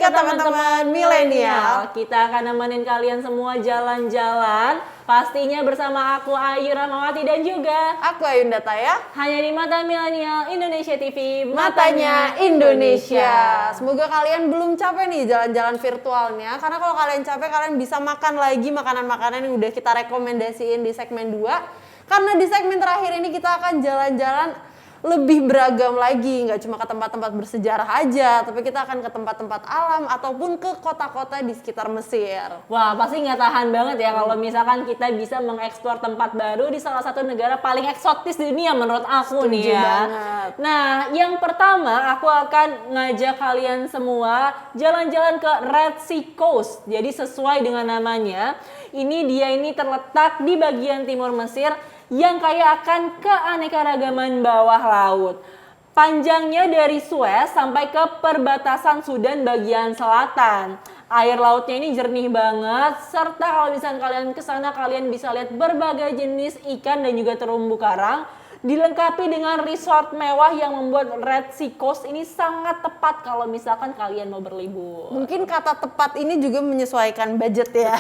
ke teman-teman milenial. Kita akan nemenin kalian semua jalan-jalan. Pastinya bersama aku Ayu Rahmawati dan juga Aku Ayunda Taya. hanya di Mata Milenial Indonesia TV, Matanya Indonesia. Semoga kalian belum capek nih jalan-jalan virtualnya. Karena kalau kalian capek, kalian bisa makan lagi makanan-makanan yang udah kita rekomendasiin di segmen 2. Karena di segmen terakhir ini kita akan jalan-jalan lebih beragam lagi, nggak cuma ke tempat-tempat bersejarah aja, tapi kita akan ke tempat-tempat alam ataupun ke kota-kota di sekitar Mesir. Wah, pasti nggak tahan banget ya kalau misalkan kita bisa mengeksplor tempat baru di salah satu negara paling eksotis di dunia menurut aku nih ya. Banget. Nah, yang pertama aku akan ngajak kalian semua jalan-jalan ke Red Sea Coast. Jadi sesuai dengan namanya, dia terletak di bagian timur Mesir yang kaya akan keanekaragaman bawah laut. Panjangnya dari Suez sampai ke perbatasan Sudan bagian selatan. Air lautnya ini jernih banget, serta kalau misalnya kalian kesana kalian bisa lihat berbagai jenis ikan dan juga terumbu karang. Dilengkapi dengan resort mewah yang membuat Red Sea Coast ini sangat tepat kalau misalkan kalian mau berlibur. Mungkin kata tepat ini juga menyesuaikan budget ya.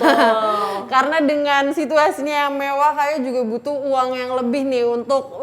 Karena dengan situasinya yang mewah, kayak juga butuh uang yang lebih nih untuk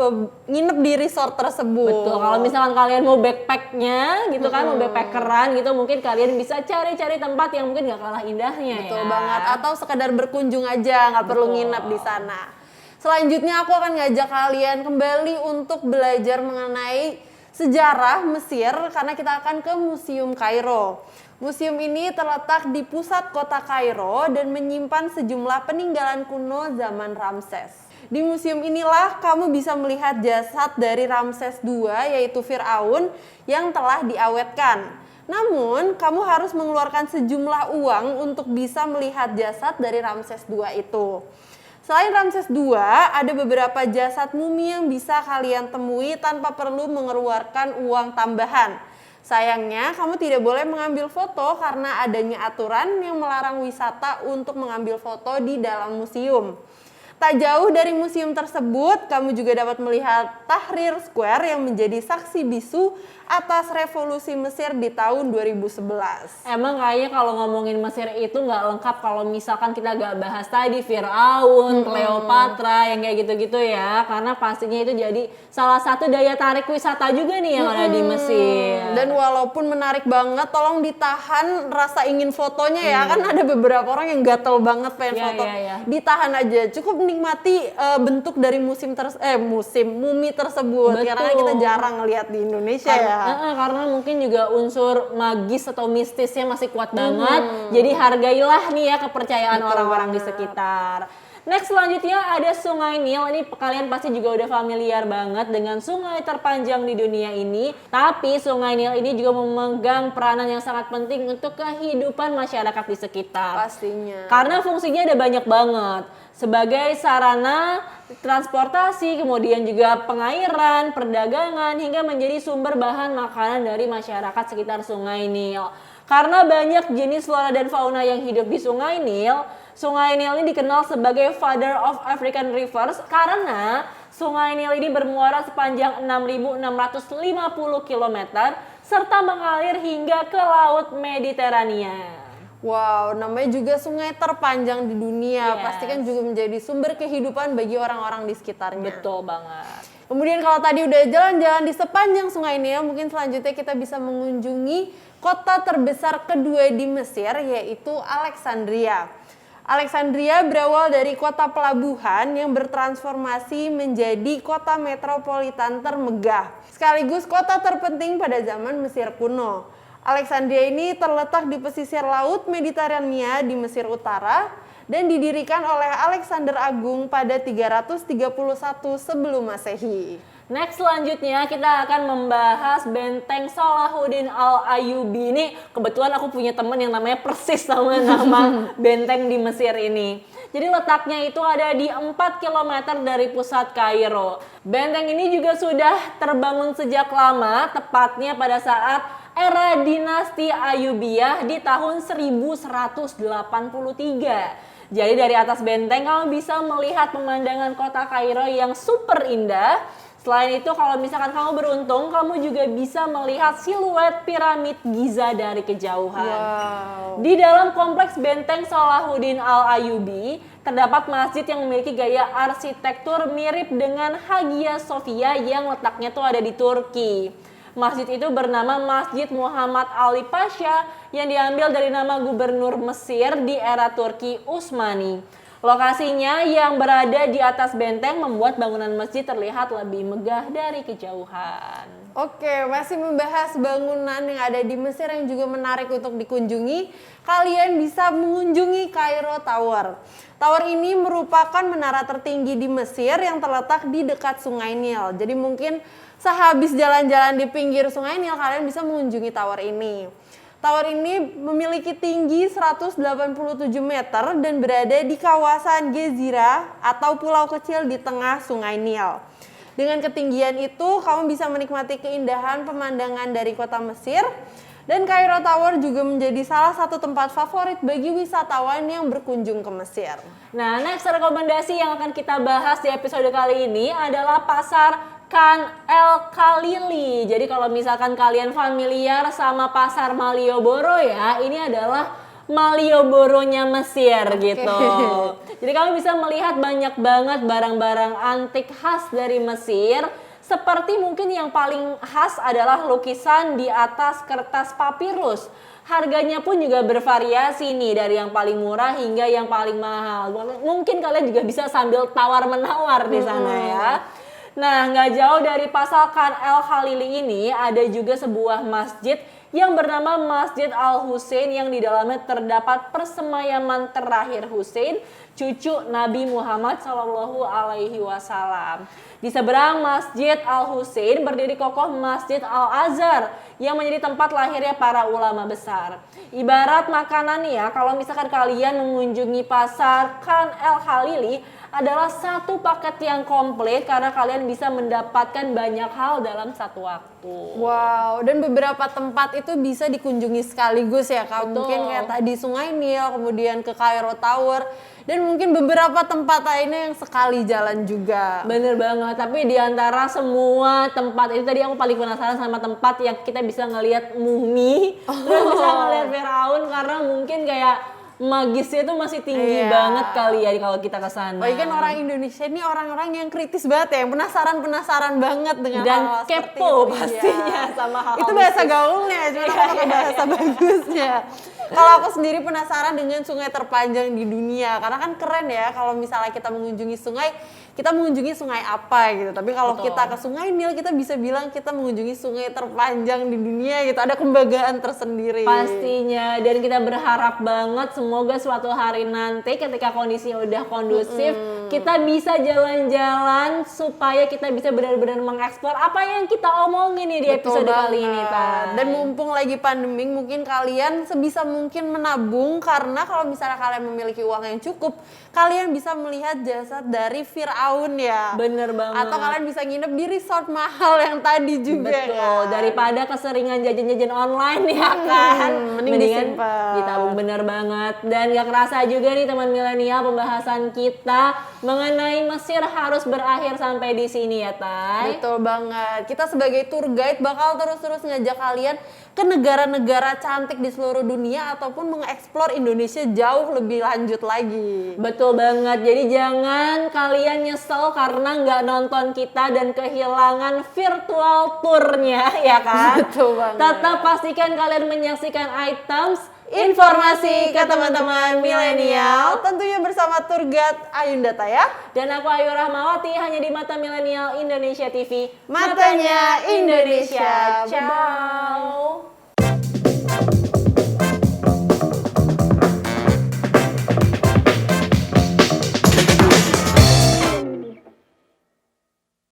nginep di resort tersebut. Betul, kalau misalkan kalian mau backpacknya gitu kan, mau backpackeran gitu, mungkin kalian bisa cari-cari tempat yang mungkin gak kalah indahnya. Betul ya. banget, atau sekedar berkunjung aja, nggak perlu nginep di sana. Selanjutnya aku akan ngajak kalian kembali untuk belajar mengenai sejarah Mesir karena kita akan ke Museum Kairo. Museum ini terletak di pusat kota Kairo dan menyimpan sejumlah peninggalan kuno zaman Ramses. Di museum inilah kamu bisa melihat jasad dari Ramses II yaitu Firaun yang telah diawetkan. Namun, kamu harus mengeluarkan sejumlah uang untuk bisa melihat jasad dari Ramses II itu. Selain Ramses II, ada beberapa jasad mumi yang bisa kalian temui tanpa perlu mengeluarkan uang tambahan. Sayangnya, kamu tidak boleh mengambil foto karena adanya aturan yang melarang wisata untuk mengambil foto di dalam museum. Tak jauh dari museum tersebut, kamu juga dapat melihat Tahrir Square yang menjadi saksi bisu atas revolusi Mesir di tahun 2011. Emang kayaknya kalau ngomongin Mesir itu nggak lengkap kalau misalkan kita gak bahas tadi Firaun, Cleopatra, yang kayak gitu-gitu ya. Karena pastinya itu jadi salah satu daya tarik wisata juga nih yang ada di Mesir. Dan walaupun menarik banget, tolong ditahan rasa ingin fotonya ya. Kan ada beberapa orang yang gatel banget pengen Iya, foto. iya, iya. Ditahan aja, cukup nikmati bentuk dari mumi tersebut. Betul. Karena kan kita jarang ngelihat di Indonesia ya. Karena mungkin juga unsur magis atau mistisnya masih kuat banget. Jadi hargailah nih ya kepercayaan Betul orang-orang di banget. sekitar. Next selanjutnya ada Sungai Nil. Ini kalian pasti juga udah familiar banget dengan sungai terpanjang di dunia ini. Tapi Sungai Nil ini juga memegang peranan yang sangat penting untuk kehidupan masyarakat di sekitar. Pastinya. Karena fungsinya ada banyak banget. Sebagai sarana transportasi, kemudian juga pengairan, perdagangan, hingga menjadi sumber bahan makanan dari masyarakat sekitar Sungai Nil. Karena banyak jenis flora dan fauna yang hidup di Sungai Nil ini dikenal sebagai Father of African Rivers karena Sungai Nil ini bermuara sepanjang 6.650 km serta mengalir hingga ke Laut Mediterania. Wow, namanya juga sungai terpanjang di dunia. Yes. Pasti kan juga menjadi sumber kehidupan bagi orang-orang di sekitarnya. Betul banget. Kemudian kalau tadi udah jalan-jalan di sepanjang Sungai Nil, mungkin selanjutnya kita bisa mengunjungi kota terbesar kedua di Mesir, yaitu Alexandria. Alexandria berawal dari kota pelabuhan yang bertransformasi menjadi kota metropolitan termegah, sekaligus kota terpenting pada zaman Mesir kuno. Alexandria ini terletak di pesisir Laut Mediterania di Mesir Utara dan didirikan oleh Alexander Agung pada 331 sebelum Masehi. Next selanjutnya kita akan membahas Benteng Salahuddin Al-Ayyubi. Ini kebetulan aku punya teman yang namanya persis sama nama benteng di Mesir ini. Jadi letaknya itu ada di 4 km dari pusat Kairo. Benteng ini juga sudah terbangun sejak lama, tepatnya pada saat era dinasti Ayyubiyah di tahun 1183. Jadi dari atas benteng kamu bisa melihat pemandangan kota Kairo yang super indah Selain itu, kalau misalkan kamu beruntung, kamu juga bisa melihat siluet piramid Giza dari kejauhan. Wow. Di dalam kompleks benteng Salahuddin Al-Ayyubi, terdapat masjid yang memiliki gaya arsitektur mirip dengan Hagia Sophia yang letaknya tuh ada di Turki. Masjid itu bernama Masjid Muhammad Ali Pasha yang diambil dari nama gubernur Mesir di era Turki Utsmani. Lokasinya yang berada di atas benteng membuat bangunan masjid terlihat lebih megah dari kejauhan. Oke, masih membahas bangunan yang ada di Mesir yang juga menarik untuk dikunjungi. Kalian bisa mengunjungi Cairo Tower. Tower ini merupakan menara tertinggi di Mesir yang terletak di dekat Sungai Nil. Jadi mungkin sehabis jalan-jalan di pinggir Sungai Nil, kalian bisa mengunjungi tower ini. Tower ini memiliki tinggi 187 meter dan berada di kawasan Gezira atau pulau kecil di tengah Sungai Nil. Dengan ketinggian itu, kamu bisa menikmati keindahan pemandangan dari kota Mesir. Dan Cairo Tower juga menjadi salah satu tempat favorit bagi wisatawan yang berkunjung ke Mesir. Nah, next rekomendasi yang akan kita bahas di episode kali ini adalah Pasar Khan El Khalili. Jadi kalau misalkan kalian familiar sama Pasar Malioboro ya, ini adalah Malioboro-nya Mesir gitu. Jadi kamu bisa melihat banyak banget barang-barang antik khas dari Mesir. Seperti mungkin yang paling khas adalah lukisan di atas kertas papirus. Harganya pun juga bervariasi nih, dari yang paling murah hingga yang paling mahal. Mungkin kalian juga bisa sambil tawar-menawar di sana ya. Nah, nggak jauh dari Pasar Khan El Khalili ini ada juga sebuah masjid yang bernama Masjid Al-Husain yang di dalamnya terdapat persemayaman terakhir Husain, cucu Nabi Muhammad SAW. Di seberang Masjid Al-Husain berdiri kokoh Masjid Al-Azhar yang menjadi tempat lahirnya para ulama besar. Ibarat makanan ya, kalau misalkan kalian mengunjungi Pasar Khan El Khalili adalah satu paket yang komplit karena kalian bisa mendapatkan banyak hal dalam satu waktu. Wow, dan beberapa tempat itu bisa dikunjungi sekaligus ya Kak. Mungkin kayak tadi Sungai Nil, kemudian ke Cairo Tower, dan mungkin beberapa tempat lainnya yang sekali jalan juga. Bener banget, tapi di antara semua tempat itu tadi aku paling penasaran sama tempat yang kita bisa ngelihat mumi, terus bisa ngelihat Firaun karena mungkin kayak magisnya tuh masih tinggi banget kali ya kalau kita ke sana. Oh, kan orang Indonesia ini orang-orang yang kritis banget ya, yang penasaran banget dengan dan hal kepo seperti itu. pastinya sama hal-hal itu bahasa gaulnya, cuma aku pakai bahasa bagusnya. Kalau aku sendiri penasaran dengan sungai terpanjang di dunia, karena kan keren ya kalau misalnya kita mengunjungi sungai, kita mengunjungi sungai apa gitu. Tapi kalau kita ke Sungai Nil, kita bisa bilang kita mengunjungi sungai terpanjang di dunia gitu. Ada kebanggaan tersendiri. Pastinya, dan kita berharap banget semoga suatu hari nanti ketika kondisinya udah kondusif, kita bisa jalan-jalan supaya kita bisa benar-benar mengeksplor apa yang kita omongin nih di episode kali ini, Tan. Dan mumpung lagi pandemi, mungkin kalian sebisa mungkin menabung, karena kalau misalnya kalian memiliki uang yang cukup, kalian bisa melihat jasad dari Firaun ya. Bener banget. Atau kalian bisa nginep di resort mahal yang tadi juga. Betul, kan? daripada keseringan jajan-jajan online ya kan. Mendingan ditabung, bener banget. Dan gak kerasa juga nih teman milenial, pembahasan kita mengenai Mesir harus berakhir sampai di sini ya, Tay. Betul banget. Kita sebagai tour guide bakal terus-terus ngajak kalian ke negara-negara cantik di seluruh dunia ataupun mengeksplor Indonesia jauh lebih lanjut lagi. Betul banget. Jadi jangan kalian nyesel karena nggak nonton kita dan kehilangan virtual tournya ya kan. Betul banget. Tetap pastikan kalian menyaksikan items informasi ke teman-teman milenial. Tentunya bersama tour guide Ayundata ya. Dan aku Ayu Rahmawati hanya di Mata Milenial Indonesia TV. Matanya Indonesia. Ciao.